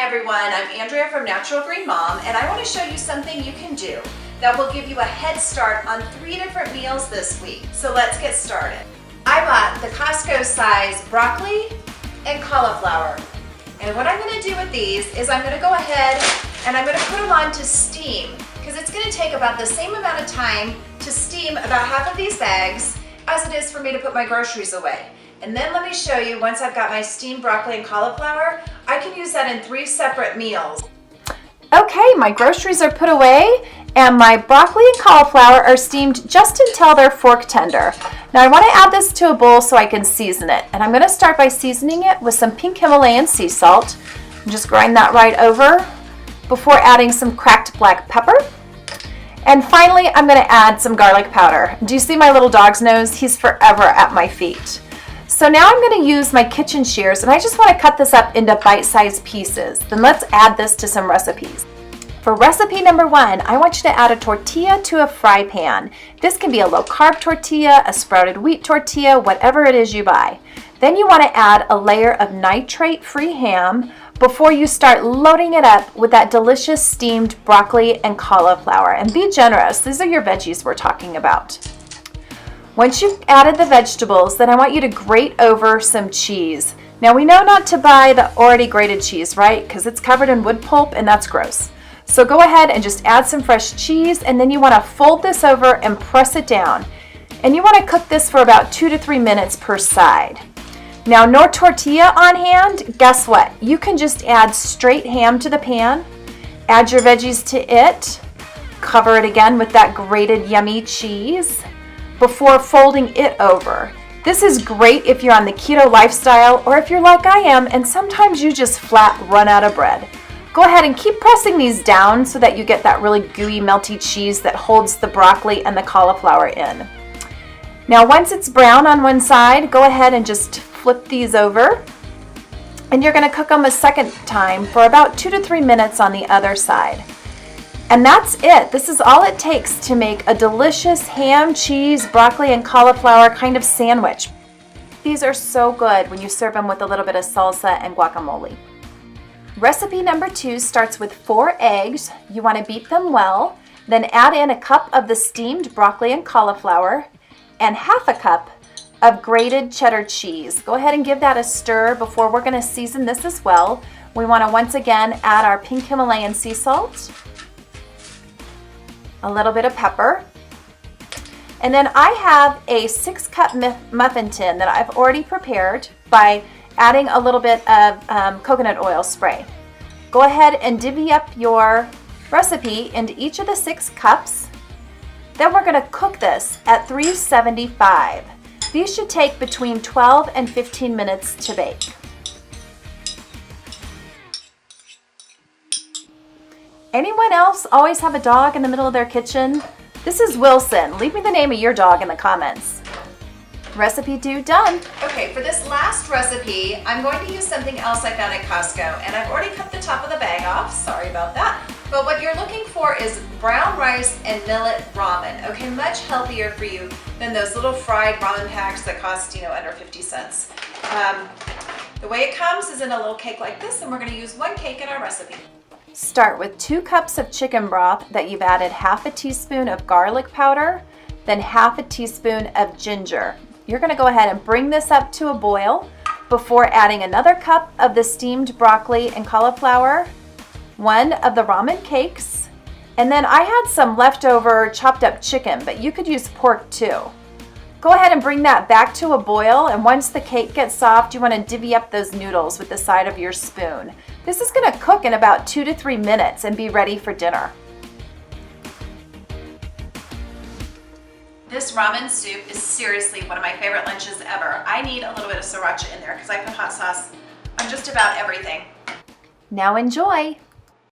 Hi everyone, I'm Andrea from Natural Green Mom, and I want to show you something you can do that will give you a head start on 3 different meals this week. So let's get started. I bought the Costco size broccoli and cauliflower. And what I'm going to do with these is I'm going to go ahead and I'm going to put them on to steam, because it's going to take about the same amount of time to steam about half of these bags as it is for me to put my groceries away. And then let me show you, once I've got my steamed broccoli and cauliflower, I can use that in 3 separate meals. Okay, my groceries are put away and my broccoli and cauliflower are steamed just until they're fork tender. Now I want to add this to a bowl so I can season it. And I'm going to start by seasoning it with some pink Himalayan sea salt. And just grind that right over before adding some cracked black pepper. And finally, I'm going to add some garlic powder. Do you see my little dog's nose? He's forever at my feet. So now I'm going to use my kitchen shears, and I just want to cut this up into bite-sized pieces. Then let's add this to some recipes. For recipe number 1, I want you to add a tortilla to a fry pan. This can be a low-carb tortilla, a sprouted wheat tortilla, whatever it is you buy. Then you want to add a layer of nitrate-free ham before you start loading it up with that delicious steamed broccoli and cauliflower. And be generous. These are your veggies we're talking about. Once you've added the vegetables, then I want you to grate over some cheese. Now we know not to buy the already grated cheese, right? Because it's covered in wood pulp and that's gross. So go ahead and just add some fresh cheese, and then you want to fold this over and press it down. And you want to cook this for about 2 to 3 minutes per side. Now, no tortilla on hand, guess what? You can just add straight ham to the pan, add your veggies to it, cover it again with that grated yummy cheese before folding it over. This is great if you're on the keto lifestyle, or if you're like I am and sometimes you just flat run out of bread. Go ahead and keep pressing these down so that you get that really gooey, melty cheese that holds the broccoli and the cauliflower in. Now once it's brown on one side, go ahead and just flip these over. And you're going to cook them a second time for about 2 to 3 minutes on the other side. And that's it. This is all it takes to make a delicious ham, cheese, broccoli, and cauliflower kind of sandwich. These are so good when you serve them with a little bit of salsa and guacamole. Recipe number 2 starts with 4 eggs. You want to beat them well, then add in a cup of the steamed broccoli and cauliflower and half a cup of grated cheddar cheese. Go ahead and give that a stir before we're going to season this as well. We want to once again add our pink Himalayan sea salt, a little bit of pepper, and then I have a 6-cup muffin tin that I've already prepared by adding a little bit of coconut oil spray. Go ahead and divvy up your recipe into each of the 6 cups. Then we're going to cook this at 375. These should take between 12 and 15 minutes to bake. Anyone else always have a dog in the middle of their kitchen? This is Wilson. Leave me the name of your dog in the comments. Recipe 2 done. Okay, for this last recipe, I'm going to use something else I found at Costco, and I've already cut the top of the bag off. Sorry about that. But what you're looking for is brown rice and millet ramen. Okay, much healthier for you than those little fried ramen packs that cost, under 50 cents. The way it comes is in a little cake like this, and we're going to use 1 cake in our recipe. Start with 2 cups of chicken broth that you've added half a teaspoon of garlic powder, then half a teaspoon of ginger. You're going to go ahead and bring this up to a boil before adding another cup of the steamed broccoli and cauliflower, 1 of the ramen cakes, and then I had some leftover chopped up chicken, but you could use pork too. Go ahead and bring that back to a boil, and once the cake gets soft, you want to divvy up those noodles with the side of your spoon. This is going to cook in about 2 to 3 minutes and be ready for dinner. This ramen soup is seriously one of my favorite lunches ever. I need a little bit of sriracha in there because I put hot sauce on just about everything. Now enjoy!